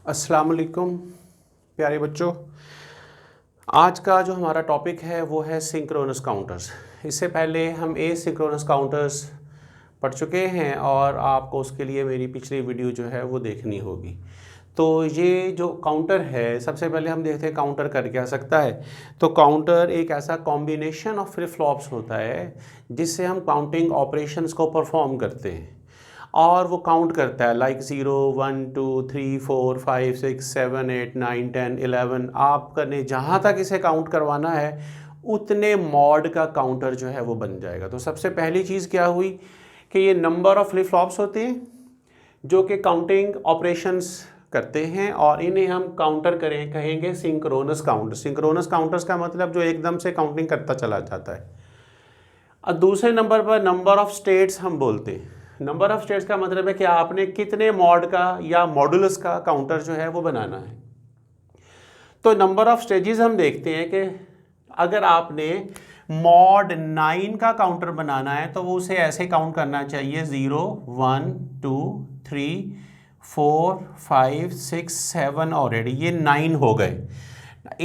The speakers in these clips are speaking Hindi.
अस्सलाम वालेकुम प्यारे बच्चों। आज का जो हमारा टॉपिक है वो है सिंक्रोनस काउंटर्स। इससे पहले हम एसिंक्रोनस काउंटर्स पढ़ चुके हैं और आपको उसके लिए मेरी पिछली वीडियो जो है वो देखनी होगी। तो ये जो काउंटर है, सबसे पहले हम देखते हैं काउंटर कर क्या सकता है। तो काउंटर एक ऐसा कॉम्बिनेशन ऑफ फ्लिप फ्लॉप्स होता है जिससे हम काउंटिंग ऑपरेशंस को परफॉर्म करते हैं और वो काउंट करता है लाइक 0 1 2 3 4 5 6 7 8 9 10 11। आपने जहाँ तक इसे काउंट करवाना है उतने मॉड का काउंटर जो है वो बन जाएगा। तो सबसे पहली चीज़ क्या हुई कि ये नंबर ऑफ फ्लिप फ्लॉप्स होते हैं जो कि काउंटिंग ऑपरेशंस करते हैं और इन्हें हम काउंटर कहेंगे सिंक्रोनस काउंटर। सिंक्रोनस काउंटर्स का मतलब जो एकदम से काउंटिंग करता चला जाता है। और दूसरे नंबर पर नंबर ऑफ स्टेट्स हम बोलते हैं। नंबर ऑफ स्टेट्स का मतलब है कि आपने कितने मॉड का या मॉडुलस का काउंटर जो है वो बनाना है। तो नंबर ऑफ स्टेजेस हम देखते हैं कि अगर आपने मॉड 9 का काउंटर बनाना है तो वो उसे ऐसे काउंट करना चाहिए 0 1 2 3 4 5 6 7 ऑलरेडी ये 9 हो गए।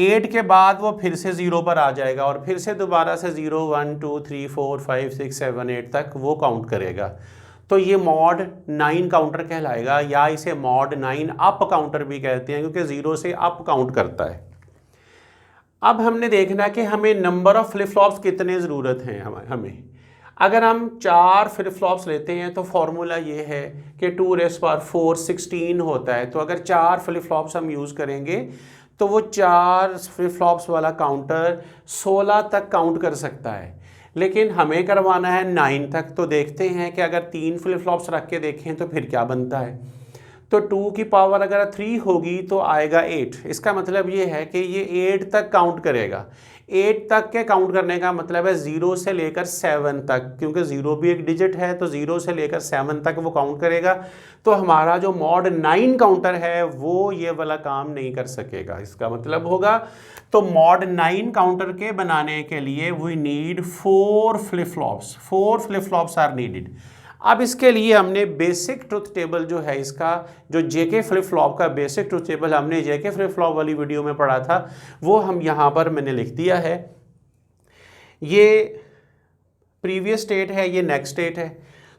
8 के बाद वो फिर से 0 पर आ जाएगा और फिर से दोबारा से 0 1 2 3 4 5 6 7 8 तक वो काउंट करेगा। तो ये मॉड 9 काउंटर कहलाएगा या इसे मॉड 9 अप काउंटर भी कहते हैं क्योंकि 0 से अप काउंट करता है। अब हमने देखना कि हमें नंबर ऑफ फ्लिप फ्लॉप्स कितने ज़रूरत हैं हमें। अगर हम 4 फ्लिप फ्लॉप्स लेते हैं तो फॉर्मूला ये है कि 2⁴ 16 होता है। तो अगर 4 फ्लिप फ्लॉप्स हम यूज़ करेंगे तो वो 4 फ्लिप फ्लॉप्स वाला काउंटर 16 तक काउंट कर सकता है, लेकिन हमें करवाना है 9 तक। तो देखते हैं कि अगर 3 फ्लिप फ्लॉप्स रख के देखें तो फिर क्या बनता है। तो 2 की पावर अगर 3 होगी तो आएगा 8। इसका मतलब ये है कि ये 8 तक काउंट करेगा। 8 तक के काउंट करने का मतलब है 0 से लेकर 7 तक, क्योंकि 0 भी एक डिजिट है तो 0 से लेकर 7 तक वो काउंट करेगा। तो हमारा जो मॉड 9 काउंटर है वो ये वाला काम नहीं कर सकेगा। इसका मतलब होगा तो मॉड 9 काउंटर के बनाने के लिए we need 4 flip flops. 4 flip flops are needed. अब इसके लिए हमने बेसिक ट्रुथ टेबल जो है इसका, जो जेके फ्लिप फ्लॉप का बेसिक ट्रुथ टेबल हमने जेके फ्लिप फ्लॉप वाली वीडियो में पढ़ा था, वो हम यहाँ पर मैंने लिख दिया है। ये प्रीवियस स्टेट है, ये नेक्स्ट स्टेट है।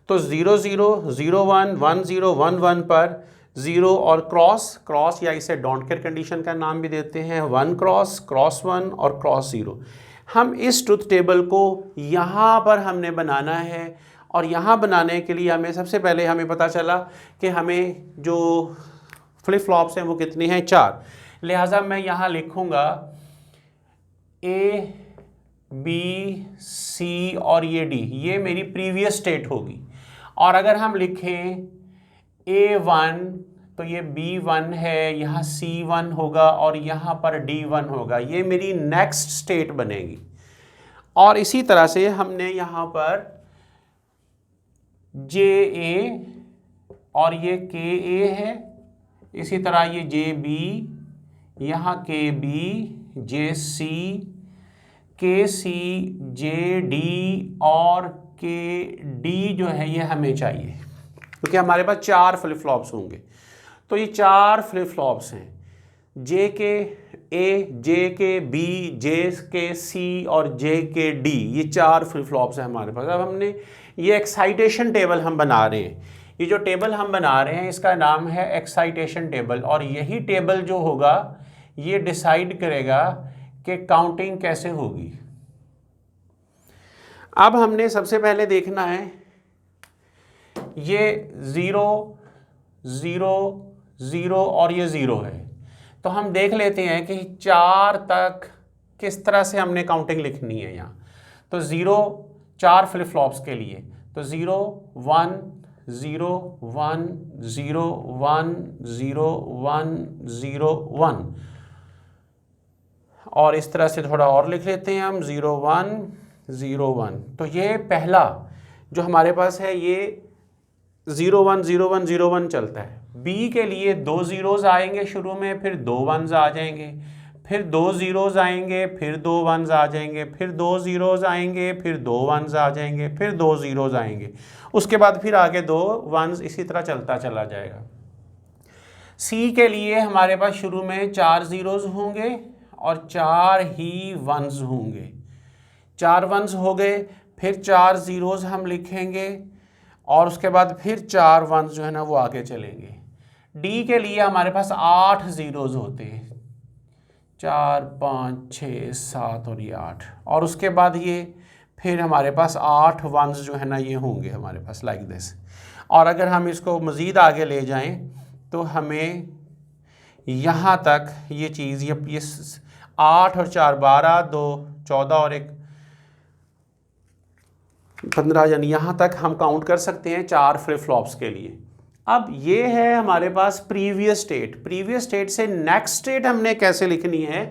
तो 0 0 0 1 1 0 1 1 पर 0 और क्रॉस या इसे डोंट केयर कंडीशन का नाम भी देते हैं, 1 क्रॉस 1 और क्रॉस 0। हम इस ट्रुथ टेबल को यहाँ पर हमने बनाना है और यहाँ बनाने के लिए हमें सबसे पहले हमें पता चला कि हमें जो फ्लिप फ्लॉप्स हैं वो कितनी हैं, 4। लिहाजा मैं यहाँ लिखूँगा A B C और ये D, ये मेरी प्रीवियस स्टेट होगी। और अगर हम लिखें A1 तो ये B1 है, यहाँ C1 होगा और यहाँ पर D1 होगा, ये मेरी नेक्स्ट स्टेट बनेगी। और इसी तरह से हमने यहाँ पर JA और ये KA है, इसी तरह ये JB, यहाँ KB, JC, KC, JD और KD जो है ये हमें चाहिए क्योंकि हमारे पास 4 फ्लिप फ्लॉप्स होंगे। तो ये 4 फ्लिप फ्लॉप्स हैं, JK A, JK B, JK C और JK D, ये 4 फ्लिप फ्लॉप्स हैं हमारे पास। अब हमने ये एक्साइटेशन टेबल हम बना रहे हैं। ये जो टेबल हम बना रहे हैं इसका नाम है एक्साइटेशन टेबल और यही टेबल जो होगा ये डिसाइड करेगा कि काउंटिंग कैसे होगी। अब हमने सबसे पहले देखना है ये 0 0 0 और ये 0 है। तो हम देख लेते हैं कि 4 तक किस तरह से हमने काउंटिंग लिखनी है यहाँ। तो 0 4 फ्लिप फ्लॉप्स के लिए तो 0 1 0 1 0 1 0 1 0 1 और इस तरह से थोड़ा और लिख लेते हैं हम 0 1 0 1। तो ये पहला जो हमारे पास है ये 0 1 0 1 0 1 चलता है। B के लिए 2 ज़ीरोज़ आएंगे शुरू में, फिर 2 1s आ जाएंगे, फिर 2 ज़ीरोज़ आएंगे, फिर 2 1s आ जाएंगे, फिर 2 ज़ीरोज़ आएंगे, फिर 2 1s आ जाएंगे, फिर 2 ज़ीरोज़ आएंगे, उसके बाद फिर आगे 2 1s, इसी तरह चलता चला जाएगा। सी के लिए हमारे पास शुरू में 4 ज़ीरोज़ होंगे और 4 ही वंस होंगे। 4 वंस हो गए, फिर 4 ज़ीरोज़ हम लिखेंगे और उसके बाद फिर 4 वंस जो है ना वो आगे चलेंगे। डी के लिए हमारे पास 8 ज़ीरोज़ होते हैं, 4 5 6 7 और ये 8, और उसके बाद ये फिर हमारे पास 8 वंस जो है ना ये होंगे हमारे पास लाइक दिस। और अगर हम इसको मज़ीद आगे ले जाएं तो हमें यहाँ तक ये चीज़ ये 8 और 4 12, 2 14 और 1 15, यानी यहाँ तक हम काउंट कर सकते हैं 4 फ्लिप फ्लॉप्स के लिए। अब ये है हमारे पास प्रीवियस स्टेट। प्रीवियस स्टेट से नेक्स्ट स्टेट हमने कैसे लिखनी है,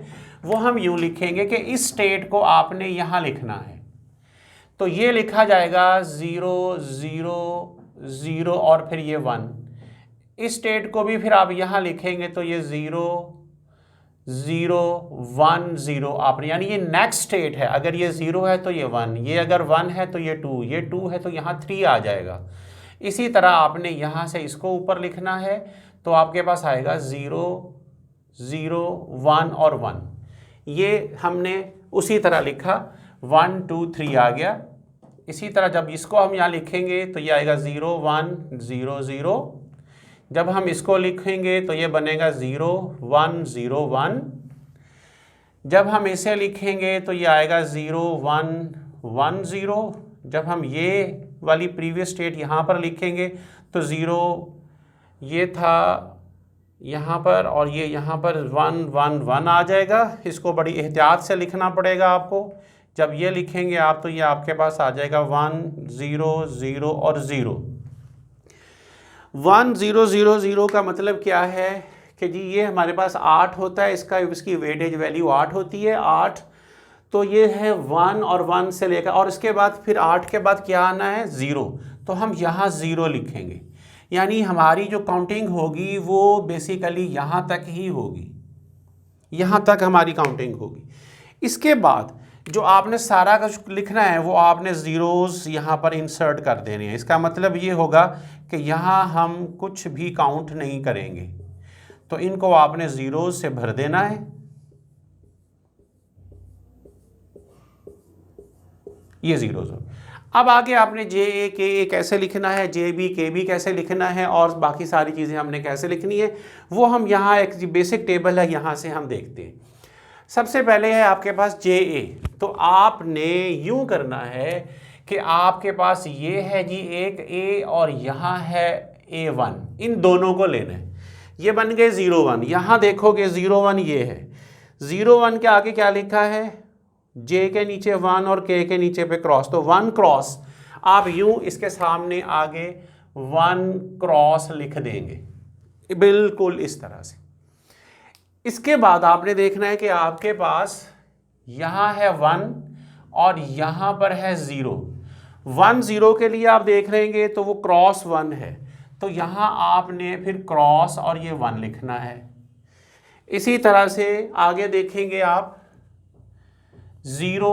वो हम यूँ लिखेंगे कि इस स्टेट को आपने यहाँ लिखना है। तो ये लिखा जाएगा 0 0 0 और फिर ये 1। इस स्टेट को भी फिर आप यहाँ लिखेंगे तो ये 0 0 1 0 आपने, यानी ये नेक्स्ट स्टेट है। अगर ये 0 है तो ये 1, ये अगर 1 है तो ये 2, ये 2 है तो यहाँ 3 आ जाएगा। इसी तरह आपने यहाँ से इसको ऊपर लिखना है तो आपके पास आएगा 0 0 1 और 1। ये हमने उसी तरह लिखा, 1 2 3 आ गया। इसी तरह जब इसको हम यहाँ लिखेंगे तो ये आएगा 0 1 0 0। जब हम इसको लिखेंगे तो ये बनेगा 0 1 0 1। जब हम इसे लिखेंगे तो ये आएगा 0 1 1 0। जब हम ये वाली प्रीवियस स्टेट यहाँ पर लिखेंगे तो 0 ये था यहाँ पर और ये यहाँ पर 1 1 1 आ जाएगा। इसको बड़ी एहतियात से लिखना पड़ेगा आपको। जब ये लिखेंगे आप तो ये आपके पास आ जाएगा 1 0 0 और 0। 1 0 0 0 का मतलब क्या है कि जी ये हमारे पास 8 होता है, इसकी वेटेज वैल्यू 8 होती है, 8। तो ये है 1 और 1 से लेकर, और इसके बाद फिर 8 के बाद क्या आना है 0, तो हम यहाँ 0 लिखेंगे। यानी हमारी जो काउंटिंग होगी वो बेसिकली यहाँ तक ही होगी, यहाँ तक हमारी काउंटिंग होगी। इसके बाद जो आपने सारा कुछ लिखना है वो आपने ज़ीरोज़ यहाँ पर इंसर्ट कर देने हैं। इसका मतलब ये होगा कि यहाँ हम कुछ भी काउंट नहीं करेंगे, तो इनको आपने ज़ीरोज़ से भर देना है। ये ज़ीरोज़ हो। अब आगे आपने जे ए के ए कैसे लिखना है, जे बी के बी कैसे लिखना है और बाकी सारी चीज़ें हमने कैसे लिखनी है वो हम यहाँ एक बेसिक टेबल है यहाँ से हम देखते हैं। सबसे पहले है आपके पास जे ए। तो आपने यूँ करना है कि आपके पास ये है जी एक ए और यहाँ है A1, इन दोनों को लेना है। ये बन गए 0 1। यहाँ देखोगे 0 1 ये है, 0 1 के आगे क्या लिखा है, जे के नीचे 1 और के नीचे पे क्रॉस, तो 1 क्रॉस आप यूं इसके सामने आगे 1 क्रॉस लिख देंगे बिल्कुल इस तरह से। इसके बाद आपने देखना है कि आपके पास यहाँ है 1 और यहाँ पर है 0। 1 0 के लिए आप देख रहेंगे तो वो क्रॉस 1 है, तो यहाँ आपने फिर क्रॉस और ये 1 लिखना है। इसी तरह से आगे देखेंगे आप 0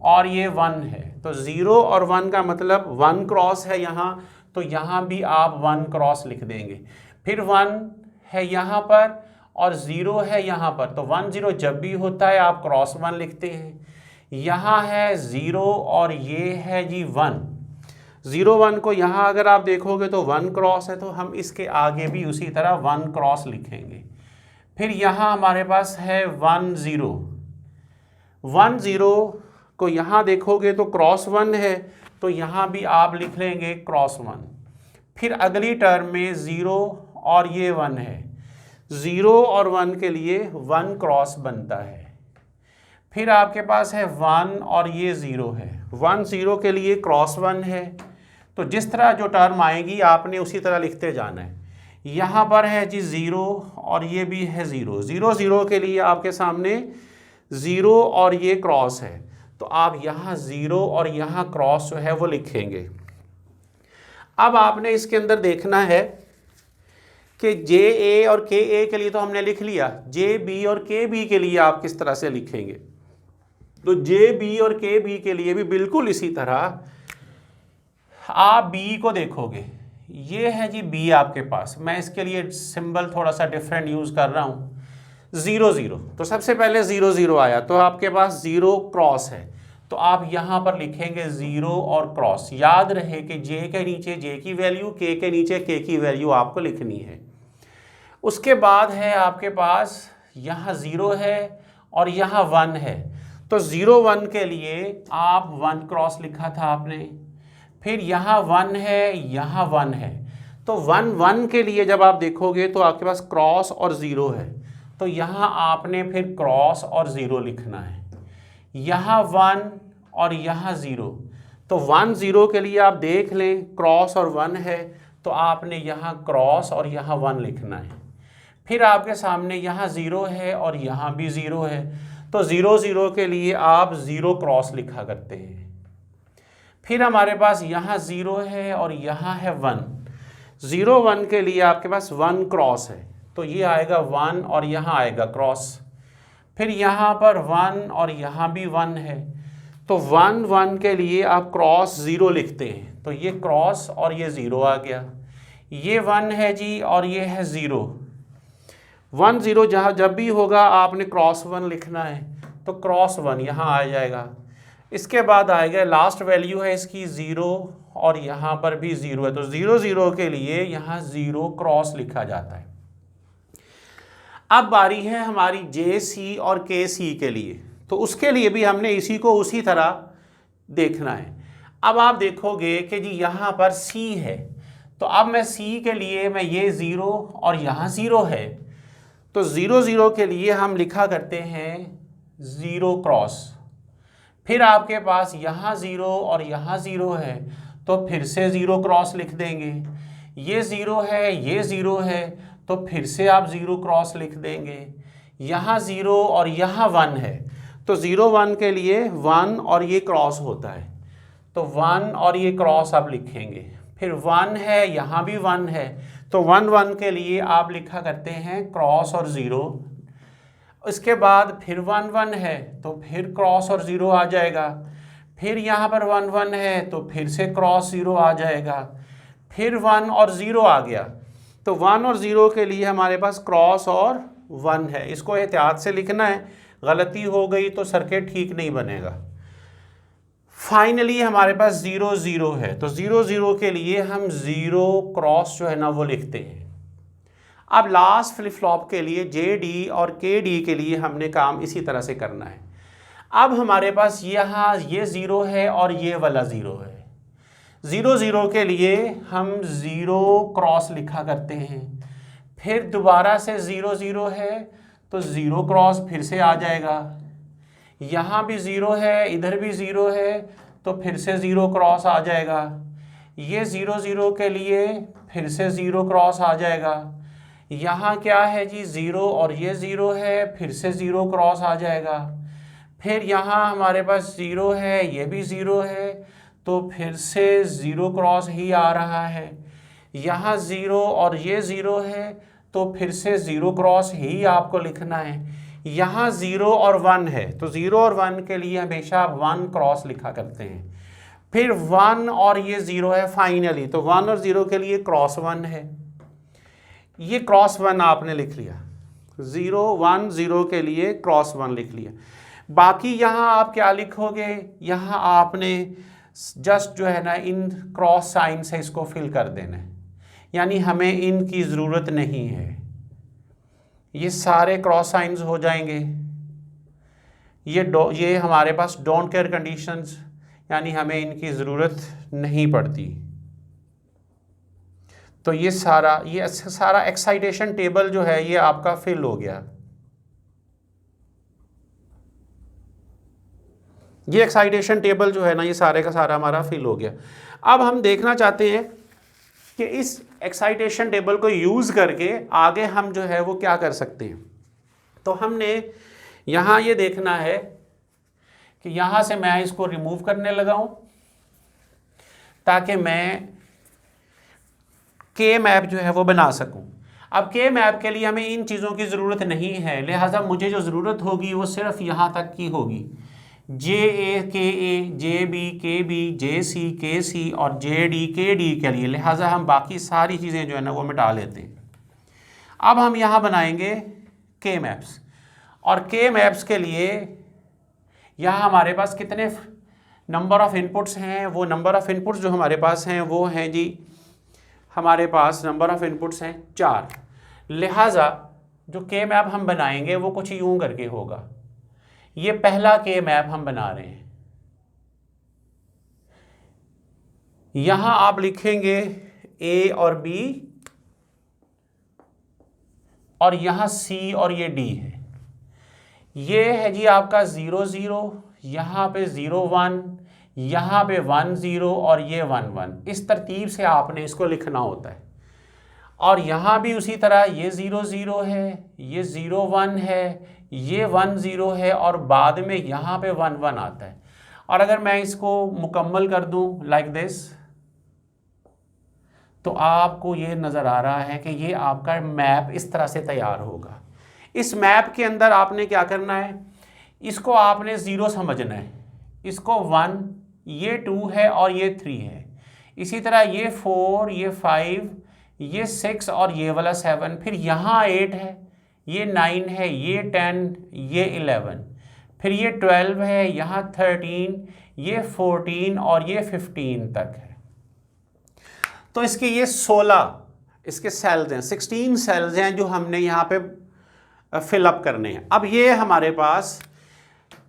और ये 1 है, तो 0 और 1 का मतलब 1 क्रॉस है यहाँ, तो यहाँ भी आप 1 क्रॉस लिख देंगे। फिर 1 है यहाँ पर और 0 है यहाँ पर, तो 1 0 जब भी होता है आप क्रॉस 1 लिखते हैं। यहाँ है 0 और ये है जी 1। 0 1 को यहाँ अगर आप देखोगे तो 1 क्रॉस है, तो हम इसके आगे भी उसी तरह 1 क्रॉस लिखेंगे। फिर यहाँ हमारे पास है 1 0। 1 0 को यहाँ देखोगे तो क्रॉस 1 है, तो यहाँ भी आप लिख लेंगे क्रॉस 1। फिर अगली टर्म में 0 और ये 1 है, 0 और 1 के लिए 1 क्रॉस बनता है। फिर आपके पास है 1 और ये 0 है, 1 0 के लिए क्रॉस 1 है, तो जिस तरह जो टर्म आएगी आपने उसी तरह लिखते जाना है। यहाँ पर है जी 0 और ये भी है 0। 0 0 के लिए आपके सामने 0 और ये क्रॉस है, तो आप यहाँ 0 और यहाँ क्रॉस जो है वो लिखेंगे। अब आपने इसके अंदर देखना है कि जे ए और के ए के लिए तो हमने लिख लिया, जे बी और के बी के लिए आप किस तरह से लिखेंगे। तो जे बी और के बी के लिए भी बिल्कुल इसी तरह आप बी को देखोगे, ये है जी बी आपके पास, मैं इसके लिए सिंबल थोड़ा सा डिफरेंट यूज़ कर रहा हूँ, 0 0। तो सबसे पहले 0 0 आया तो आपके पास 0 क्रॉस है, तो आप यहाँ पर लिखेंगे 0 और क्रॉस। याद रहे कि जे के नीचे जे की वैल्यू, के नीचे के की वैल्यू आपको लिखनी है। उसके बाद है आपके पास यहाँ 0 है और यहाँ 1 है, तो 0 1 के लिए आप 1 क्रॉस लिखा था आपने, फिर यहाँ 1 है, यहाँ 1 है, तो 1 1 के लिए जब आप देखोगे तो आपके पास क्रॉस और 0 है, तो यहाँ आपने फिर क्रॉस और 0 लिखना है। यहाँ 1 और यहाँ 0, तो 1 0 के लिए आप देख लें क्रॉस और 1 है, तो आपने यहाँ क्रॉस और यहाँ 1 लिखना है। फिर आपके सामने यहाँ 0 है और यहाँ भी 0 है, तो 0 0 के लिए आप 0 क्रॉस लिखा करते हैं। फिर हमारे पास यहाँ 0 है और यहाँ है 1, 0 1 के लिए आपके पास 1 क्रॉस है, तो ये आएगा 1 और यहाँ आएगा क्रॉस। फिर यहाँ पर 1 और यहाँ भी 1 है, तो 1 1 के लिए आप क्रॉस 0 लिखते हैं, तो ये क्रॉस और ये 0 आ गया। ये 1 है जी और ये है 0, 1 0 जहाँ जब भी होगा आपने क्रॉस 1 लिखना है, तो क्रॉस 1 यहाँ आ जाएगा। इसके बाद आएगा लास्ट वैल्यू है इसकी 0 और यहाँ पर भी 0 है, तो 0 0 के लिए यहाँ 0 क्रॉस लिखा जाता है। अब बारी है हमारी जे सी और के सी के लिए, तो उसके लिए भी हमने इसी को उसी तरह देखना है। अब आप देखोगे कि जी यहाँ पर सी है, तो अब मैं सी के लिए मैं ये 0 और यहाँ 0 है, तो 0 0 के लिए हम लिखा करते हैं 0 क्रॉस। फिर आपके पास यहाँ 0 और यहाँ 0 है, तो फिर से 0 क्रॉस लिख देंगे। ये 0 है, ये 0 है, तो फिर से आप 0 क्रॉस लिख देंगे। यहाँ 0 और यहाँ 1 है, तो 0 1 के लिए 1 और ये क्रॉस होता है, तो 1 और ये क्रॉस आप लिखेंगे। फिर 1 है, यहाँ भी 1 है, तो 1 1 के लिए आप लिखा करते हैं क्रॉस और 0। इसके बाद फिर 1 1 है, तो फिर क्रॉस और 0 आ जाएगा। फिर यहाँ पर 1 1 है, तो फिर से क्रॉस 0 आ जाएगा। फिर 1 और 0 आ गया, तो 1 और 0 के लिए हमारे पास क्रॉस और 1 है। इसको एहतियात से लिखना है, गलती हो गई तो सर्किट ठीक नहीं बनेगा। फाइनली हमारे पास 0 0 है, तो 0 0 के लिए हम 0 क्रॉस जो है ना वो लिखते हैं। अब लास्ट फ्लिप फ्लॉप के लिए जे डी और के डी के लिए हमने काम इसी तरह से करना है। अब हमारे पास यहाँ ये 0 है और ये वाला 0 है। 0 0 के लिए हम 0 क्रॉस लिखा करते हैं। फिर दोबारा से 0 0 है, तो 0 क्रॉस फिर से आ जाएगा। यहाँ भी 0 है, इधर भी 0 है, तो फिर से 0 क्रॉस आ जाएगा। ये 0 0 के लिए फिर से 0 क्रॉस आ जाएगा। यहाँ क्या है जी 0 और ये 0 है, फिर से 0 क्रॉस आ जाएगा। फिर यहाँ हमारे पास 0 है, ये भी 0 है, तो फिर से 0 क्रॉस ही आ रहा है। यहाँ 0 और ये 0 है, तो फिर से 0 क्रॉस ही आपको लिखना है। यहाँ 0 और 1 है, तो 0 और 1 के लिए हमेशा आप 1 क्रॉस लिखा करते हैं। फिर 1 और ये 0 है फाइनली, तो 1 और 0 के लिए क्रॉस 1 है। ये क्रॉस 1 आपने लिख लिया, 0 1 0 के लिए क्रॉस 1 लिख लिया। बाकी यहाँ आप क्या लिखोगे, यहाँ आपने जस्ट जो है ना इन क्रॉस साइन से इसको फिल कर देना है, यानी हमें इनकी ज़रूरत नहीं है। ये सारे क्रॉस साइंस हो जाएंगे। ये हमारे पास डोंट केयर कंडीशंस, यानी हमें इनकी ज़रूरत नहीं पड़ती। तो ये सारा एक्साइटेशन टेबल जो है ये आपका फिल हो गया। ये एक्साइटेशन टेबल जो है ना ये सारे का सारा हमारा फिल हो गया। अब हम देखना चाहते हैं कि इस एक्साइटेशन टेबल को यूज़ करके आगे हम जो है वो क्या कर सकते हैं। तो हमने यहाँ ये देखना है कि यहाँ से मैं इसको रिमूव करने लगा हूँ ताकि मैं के मैप जो है वो बना सकूं। अब के मैप के लिए हमें इन चीज़ों की ज़रूरत नहीं है, लिहाजा मुझे जो ज़रूरत होगी वो सिर्फ यहाँ तक की होगी। JA JC KC और JD KD के लिए, लिहाजा हम बाकी सारी चीज़ें जो है ना वो मिटा लेते हैं। अब हम यहाँ बनाएंगे K मैप्स, और K मैप्स के लिए यहाँ हमारे पास कितने नंबर ऑफ़ इनपुट्स हैं? वो नंबर ऑफ़ इनपुट्स जो हमारे पास हैं वो हैं जी, हमारे पास नंबर ऑफ़ इनपुट्स हैं 4। लिहाजा जो K मैप हम बनाएंगे वो कुछ यूं करके होगा। ये पहला K मैप हम बना रहे हैं। यहां आप लिखेंगे A और B, और यहां C और ये D है। ये है जी आपका 0 0, यहां पे 0 1, यहां पे 1 0 और ये 1 1। इस तरतीब से आपने इसको लिखना होता है। और यहाँ भी उसी तरह ये 0 0 है, ये 0 1 है, ये 1 0 है, और बाद में यहाँ पे 1 1 आता है। और अगर मैं इसको मुकम्मल कर दूँ लाइक दिस, तो आपको ये नज़र आ रहा है कि ये आपका मैप इस तरह से तैयार होगा। इस मैप के अंदर आपने क्या करना है, इसको आपने 0 समझना है, इसको 1, ये 2 है और ये 3 है। इसी तरह ये 4, ये 5, ये 6 और ये वाला 7, फिर यहाँ 8 है, ये 9 है, ये 10, ये 11, फिर ये 12 है, यहाँ 13, ये 14 और ये 15 तक है। तो इसके ये 16 इसके सेल्स हैं, 16 सेल्स हैं जो हमने यहाँ पे फिलअप करने हैं। अब ये हमारे पास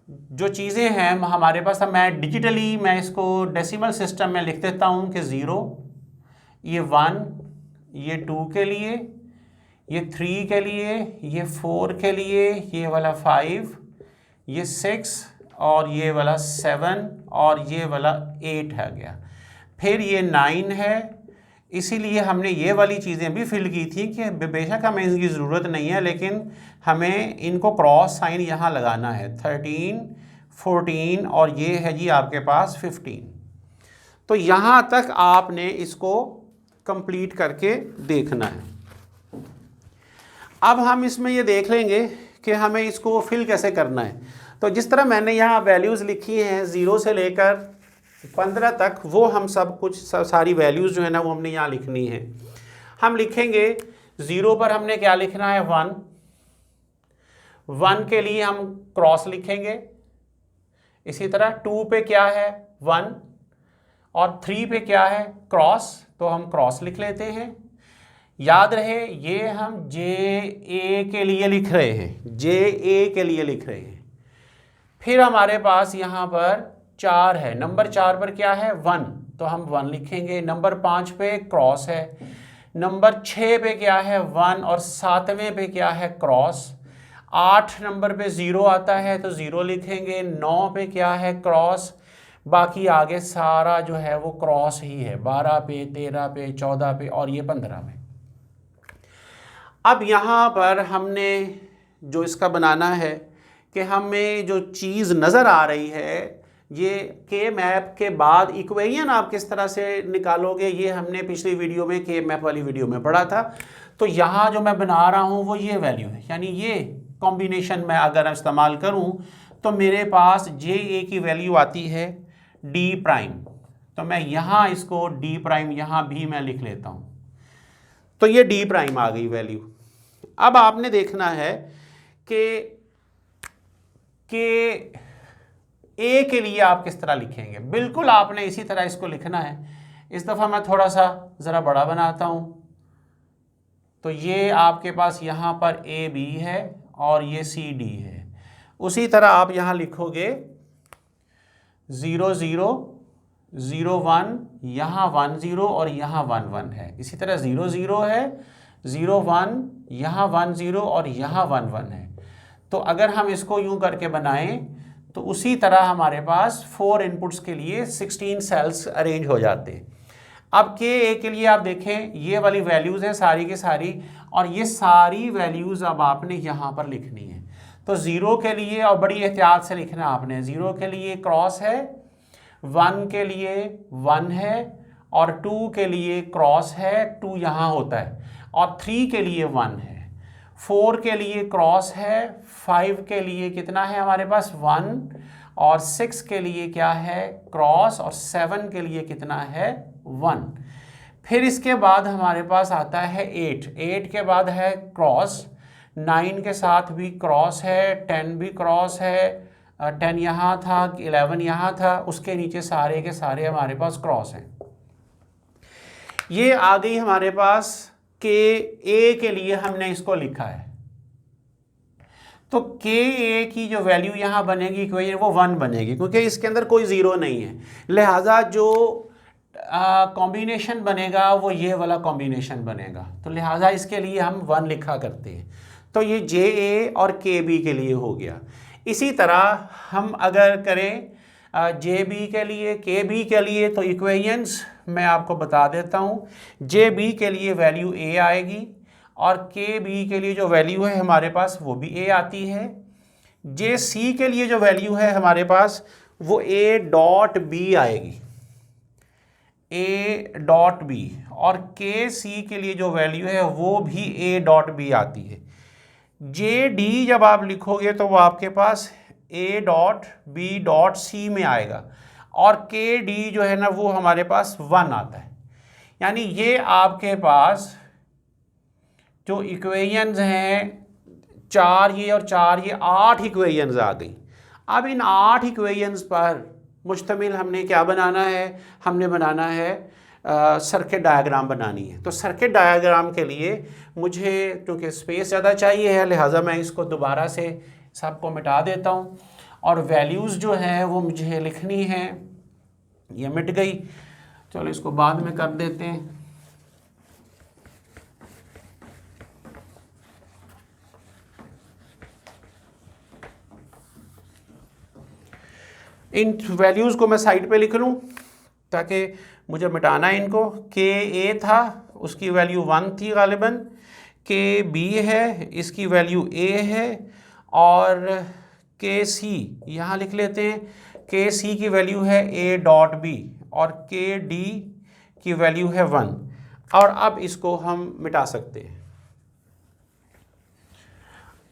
जो चीज़ें हैं हमारे पास, अब मैं डिजिटली मैं इसको डेसिमल सिस्टम में लिख देता हूँ कि 0, ये 1, ये 2 के लिए, ये 3 के लिए, ये 4 के लिए, ये वाला 5, ये 6 और ये वाला 7 और ये वाला 8 है गया। फिर ये 9 है, इसीलिए हमने ये वाली चीज़ें भी फिल की थी कि बेशक हमें इसकी ज़रूरत नहीं है, लेकिन हमें इनको क्रॉस साइन यहाँ लगाना है। 13, 14 और ये है जी आपके पास 15। तो यहाँ तक आपने इसको कंप्लीट करके देखना है। अब हम इसमें ये देख लेंगे कि हमें इसको फिल कैसे करना है। तो जिस तरह मैंने यहाँ वैल्यूज़ लिखी हैं 0 से लेकर 15 तक, वो हम सब कुछ सारी वैल्यूज़ जो है ना वो हमने यहाँ लिखनी है। हम लिखेंगे 0 पर हमने क्या लिखना है, 1। 1 के लिए हम क्रॉस लिखेंगे। इसी तरह 2 पे क्या है, 1, और 3 पे क्या है, क्रॉस, तो हम क्रॉस लिख लेते हैं। याद रहे ये हम JA के लिए लिख रहे हैं, JA के लिए लिख रहे हैं। फिर हमारे पास यहाँ पर 4 है, नंबर 4 पर क्या है, 1, तो हम 1 लिखेंगे। नंबर 5 पे क्रॉस है, नंबर 6 पे क्या है, 1, और 7वें पे क्या है, क्रॉस। 8 नंबर पे 0 आता है तो 0 लिखेंगे। 9 पे क्या है, क्रॉस। बाकी आगे सारा जो है वो क्रॉस ही है, 12 पे, 13 पे, 14 पे और ये 15 में। अब यहाँ पर हमने जो इसका बनाना है कि हमें जो चीज़ नज़र आ रही है, ये के मैप के बाद इक्वेशन आप किस तरह से निकालोगे, ये हमने पिछली वीडियो में के मैप वाली वीडियो में पढ़ा था। तो यहाँ जो मैं बना रहा हूँ वो ये वैल्यू है, यानी ये कॉम्बिनेशन मैं अगर इस्तेमाल करूँ तो मेरे पास JA की वैल्यू आती है D'। तो मैं यहाँ इसको D' यहाँ भी मैं लिख लेता हूँ, तो ये D' आ गई वैल्यू। अब आपने देखना है कि A के लिए आप किस तरह लिखेंगे। बिल्कुल आपने इसी तरह इसको लिखना है। इस दफ़ा मैं थोड़ा सा ज़रा बड़ा बनाता हूँ। तो ये आपके पास यहाँ पर AB है और ये CD है। उसी तरह आप यहाँ लिखोगे 0 0 0 1, यहाँ 1 0 और यहाँ 1 1 है। इसी तरह 0 0 है, 0 1, यहाँ 1 0 और यहाँ 1 1 है। तो अगर हम इसको यूं करके बनाएं तो उसी तरह हमारे पास 4 इनपुट्स के लिए 16 सेल्स अरेंज हो जाते हैं। अब KA के लिए आप देखें ये वाली वैल्यूज़ हैं सारी की सारी, और ये सारी वैल्यूज़ अब आपने यहाँ पर लिखनी है। तो 0 के लिए, और बड़ी एहतियात से लिखना आपने, 0 के लिए क्रॉस है, 1 के लिए 1 है, और 2 के लिए क्रॉस है, 2 यहाँ होता है, और 3 के लिए 1 है, 4 के लिए क्रॉस है, 5 के लिए कितना है हमारे पास 1, और 6 के लिए क्या है क्रॉस, और 7 के लिए कितना है 1। फिर इसके बाद हमारे पास आता है 8 के बाद है क्रॉस, 9 के साथ भी क्रॉस है, 10 भी क्रॉस है, 10 यहाँ था, 11 यहाँ था, उसके नीचे सारे के सारे हमारे पास क्रॉस हैं। ये आ गई हमारे पास के ए के लिए हमने इसको लिखा है, तो के ए की जो वैल्यू यहाँ बनेगी इक्वेशन वो 1 बनेगी, क्योंकि इसके अंदर कोई ज़ीरो नहीं है, लिहाजा जो कॉम्बिनेशन बनेगा वो ये वाला कॉम्बिनेशन बनेगा, तो लिहाजा इसके लिए हम 1 लिखा करते हैं। तो ये जे ए और के बी के लिए हो गया। इसी तरह हम अगर करें जे बी के लिए, के बी के लिए, तो इक्वेशंस मैं आपको बता देता हूँ। जे बी के लिए वैल्यू ए आएगी और के बी के लिए जो वैल्यू है हमारे पास वो भी ए आती है। जे सी के लिए जो वैल्यू है हमारे पास वो ए डॉट बी आएगी, ए डॉट बी, और के सी के लिए जो वैल्यू है वो भी ए डॉट बी आती है। जे डी जब आप लिखोगे तो वो आपके पास A dot B dot C में आएगा, और के डी जो है ना वो हमारे पास 1 आता है। यानी ये आपके पास जो इक्वेशंस हैं 4 ये और 4 ये 8 इक्वेशंस आ गई। अब इन 8 इक्वेशंस पर मुश्तमिल हमने क्या बनाना है, हमने बनाना है सर्किट डायग्राम बनानी है। तो सर्किट डायग्राम के लिए मुझे क्योंकि स्पेस ज़्यादा चाहिए है, लिहाजा मैं इसको दोबारा से सबको मिटा देता हूँ, और वैल्यूज़ जो हैं वो मुझे लिखनी है। ये मिट गई, चलो इसको बाद में कर देते हैं। इन वैल्यूज़ को मैं साइड पे लिख लूँ ताकि मुझे मिटाना है इनको। के ए था उसकी वैल्यू 1 थी गालिबन, के बी है इसकी वैल्यू ए है, और के सी यहाँ लिख लेते हैं, के सी की वैल्यू है ए डॉट बी, और के डी की वैल्यू है 1। और अब इसको हम मिटा सकते हैं।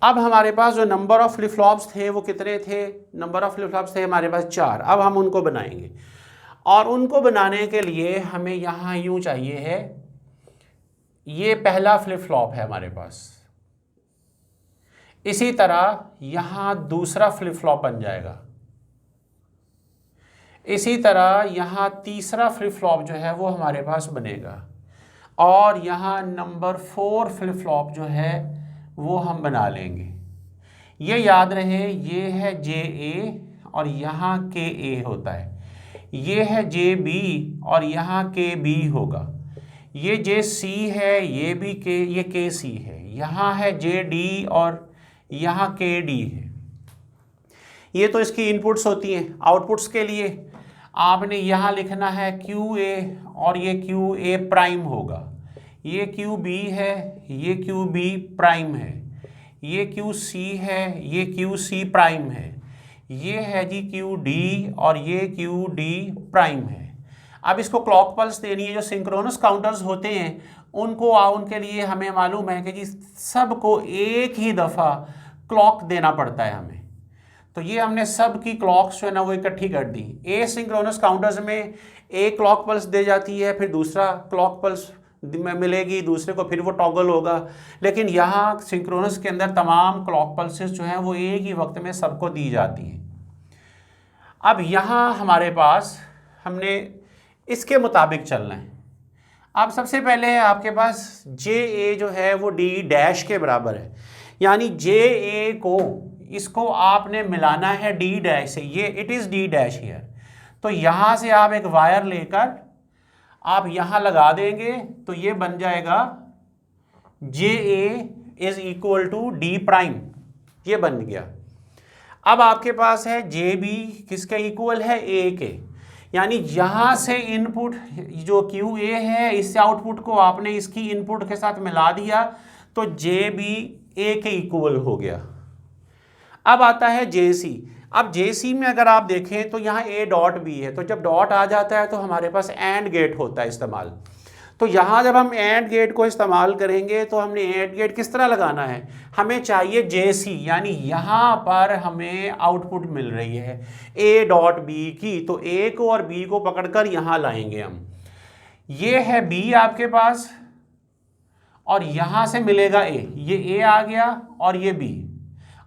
अब हमारे पास जो नंबर ऑफ फ्लिप फ्लॉप्स थे वो कितने थे, नंबर ऑफ फ्लिप फ्लॉप्स थे हमारे पास 4। अब हम उनको बनाएंगे, और उनको बनाने के लिए हमें यहाँ यूँ चाहिए है, ये पहला फ्लिप फ्लॉप है हमारे पास, इसी तरह यहाँ दूसरा फ्लिप फ्लॉप बन जाएगा, इसी तरह यहाँ तीसरा फ्लिप फ्लॉप जो है वो हमारे पास बनेगा, और यहाँ नंबर 4 फ्लिप फ्लॉप जो है वो हम बना लेंगे। ये याद रहे ये है जे ए और यहाँ के ए होता है, ये है जे बी और यहाँ के बी होगा, ये जे सी है, ये भी के, ये के सी है, यहाँ है जे डी और यहाँ के डी है। ये तो इसकी इनपुट्स होती हैं। आउटपुट्स के लिए आपने यहाँ लिखना है क्यू ए, और ये क्यू ए प्राइम होगा, ये क्यू बी है, ये क्यू बी प्राइम है, ये क्यू सी है, ये क्यू सी प्राइम है, ये है जी क्यू डी और ये क्यू डी प्राइम है। अब इसको क्लॉक पल्स देनी है। जो सिंक्रोनस काउंटर्स होते हैं उनको उनके लिए हमें मालूम है कि जी सबको एक ही दफ़ा क्लॉक देना पड़ता है हमें, तो ये हमने सब की क्लॉक्स जो है ना वो इकट्ठी कर दी। ए सिंक्रोनस काउंटर्स में एक क्लॉक पल्स दे जाती है, फिर दूसरा क्लॉक पल्स में मिलेगी, दूसरे को फिर वो टॉगल होगा, लेकिन यहाँ सिंक्रोनस के अंदर तमाम क्लॉक पल्सेस जो हैं वो एक ही वक्त में सबको दी जाती हैं। अब यहाँ हमारे पास हमने इसके मुताबिक चलना है। अब सबसे पहले आपके पास जे ए जो है वो डी डैश के बराबर है, यानी जे ए को इसको आपने मिलाना है डी डैश से, ये it is D dash here. तो यहाँ से आप एक वायर लेकर आप यहाँ लगा देंगे तो ये बन जाएगा J A is equal to D prime, ये बन गया। अब आपके पास है जे बी किसके इक्वल है, ए के, यानी यहाँ से इनपुट जो क्यू ए है इससे आउटपुट को आपने इसकी इनपुट के साथ मिला दिया तो जे बी ए के इक्वल हो गया। अब आता है जे सी। अब जे सी में अगर आप देखें तो यहाँ ए डॉट बी है, तो जब डॉट आ जाता है तो हमारे पास एंड गेट होता है इस्तेमाल। तो यहाँ जब हम एंड गेट को इस्तेमाल करेंगे तो हमने एंड गेट किस तरह लगाना है, हमें चाहिए JC, यानी यहाँ पर हमें आउटपुट मिल रही है A डॉट बी की, तो A को और B को पकड़कर यहाँ लाएंगे हम। ये है B आपके पास और यहाँ से मिलेगा A, ये A आ गया और ये B,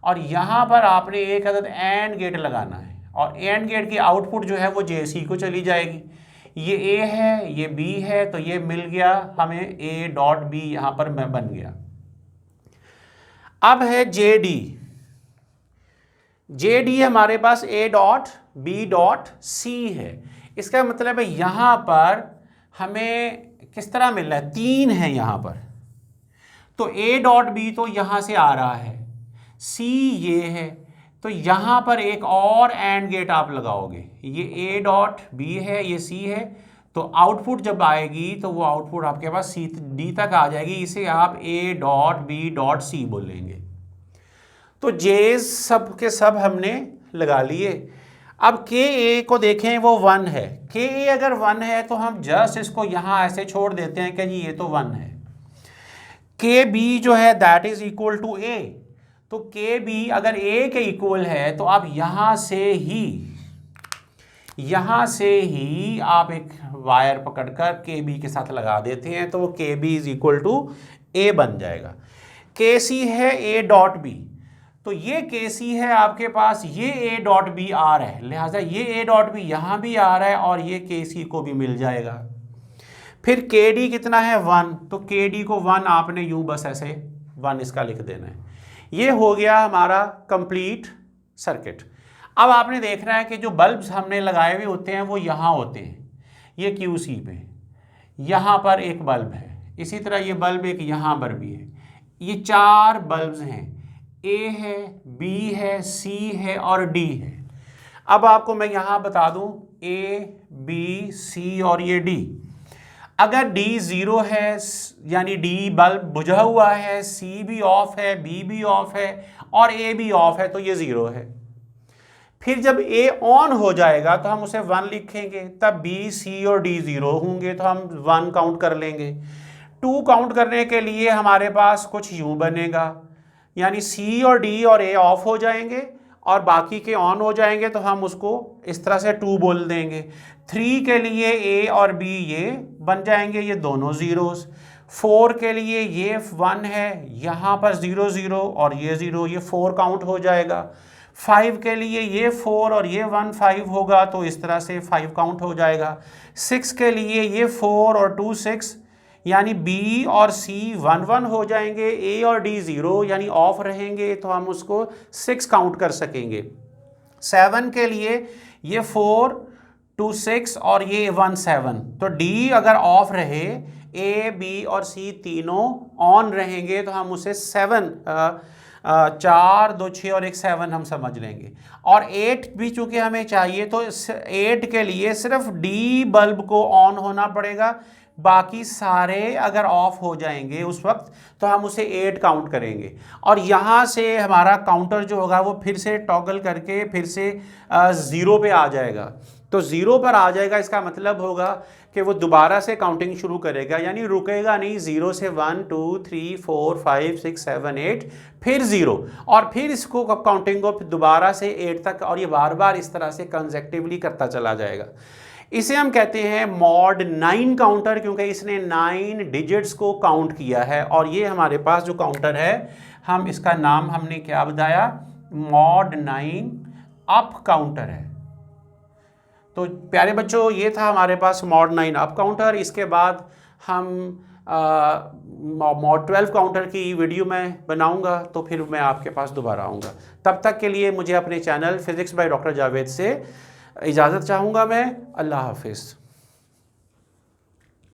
और यहाँ पर आपने एक अदद एंड गेट लगाना है और एंड गेट की आउटपुट जो है वो JC को चली जाएगी। ये A है, ये B है, तो ये मिल गया हमें A डॉट B यहाँ पर बन गया। अब है JD हमारे पास A dot B dot C है। इसका मतलब है यहाँ पर हमें किस तरह मिल रहा है, 3 है यहाँ पर, तो A डॉट B तो यहाँ से आ रहा है, C ये है, तो यहाँ पर एक और एंड गेट आप लगाओगे, ये A डॉट B है, ये C है, तो आउटपुट जब आएगी तो वो आउटपुट आपके पास D तक आ जाएगी, इसे आप A dot B dot C बोलेंगे। तो J's सब के सब हमने लगा लिए। अब KA को देखें, वो 1 है, KA अगर 1 है तो हम जस्ट इसको यहाँ ऐसे छोड़ देते हैं कि जी ये तो 1 है। KB जो है that is equal to A, तो KB अगर A के इक्वल है तो आप यहाँ से ही आप एक वायर पकड़कर KB के साथ लगा देते हैं, तो वो KB is equal to A बन जाएगा। KC है A डॉट B, तो ये KC है आपके पास, ये A डॉट B आ रहा है, लिहाजा ये A डॉट B यहाँ भी आ रहा है और ये KC को भी मिल जाएगा। फिर KD कितना है 1, तो KD को 1 आपने यूं बस ऐसे 1 इसका लिख देना है। ये हो गया हमारा कंप्लीट सर्किट। अब आपने देखना है कि जो बल्ब्स हमने लगाए हुए होते हैं वो यहाँ होते हैं, ये QC पे, यहाँ पर एक बल्ब है, इसी तरह ये बल्ब एक यहाँ पर भी है, ये 4 बल्ब्स हैं, A है, B है, C है और D है। अब आपको मैं यहाँ बता दूँ A, B, C और ये D, अगर D 0 है यानी D बल्ब बुझा हुआ है, C भी ऑफ है, B भी ऑफ है और A भी ऑफ है, तो ये 0 है। फिर जब A ऑन हो जाएगा तो हम उसे 1 लिखेंगे, तब B, C और D 0 होंगे तो हम 1 काउंट कर लेंगे। 2 काउंट करने के लिए हमारे पास कुछ यूं बनेगा, यानी C और D और A ऑफ हो जाएंगे और बाकी के ऑन हो जाएंगे, तो हम उसको इस तरह से 2 बोल देंगे। 3 के लिए A और B ये बन जाएंगे, ये दोनों ज़ीरोस। 4 के लिए ये 1 है, यहाँ पर 0 0 और ये 0, ये 4 काउंट हो जाएगा। 5 के लिए ये 4 और ये 1 5 होगा, तो इस तरह से 5 काउंट हो जाएगा। 6 के लिए ये 4 और 2 6, यानी B और C 1 1 हो जाएंगे, A और D 0 यानी ऑफ रहेंगे, तो हम उसको 6 काउंट कर सकेंगे। 7 के लिए ये 4 2 6 और ये 1 7, तो D अगर ऑफ रहे, A B और C तीनों ऑन रहेंगे, तो हम उसे 7 4 2 6 और 1 7 हम समझ लेंगे। और 8 भी चूंकि हमें चाहिए, तो 8 के लिए सिर्फ D बल्ब को ऑन होना पड़ेगा, बाकी सारे अगर ऑफ हो जाएंगे उस वक्त, तो हम उसे 8 काउंट करेंगे। और यहाँ से हमारा काउंटर जो होगा वो फिर से टॉगल करके फिर से 0 पे आ जाएगा। तो 0 पर आ जाएगा, इसका मतलब होगा कि वो दोबारा से काउंटिंग शुरू करेगा, यानी रुकेगा नहीं। 0 से 1 2 3 4 5 6 7 8 फिर 0, और फिर इसको काउंटिंग को दोबारा से 8 तक, और ये बार बार इस तरह से कंसेक्टिवली करता चला जाएगा। इसे हम कहते हैं मॉड 9 काउंटर, क्योंकि इसने 9 डिजिट्स को काउंट किया है। और ये हमारे पास जो काउंटर है, हम इसका नाम हमने क्या बताया, मॉड 9 अप काउंटर है। तो प्यारे बच्चों, ये था हमारे पास मॉड 9 अप काउंटर। इसके बाद हम मॉड 12 काउंटर की वीडियो मैं बनाऊंगा, तो फिर मैं आपके पास दोबारा आऊँगा। तब तक के लिए मुझे अपने channel physics by doctor Javed से इजाज़त चाहूँगा मैं। अल्लाह हाफिज़।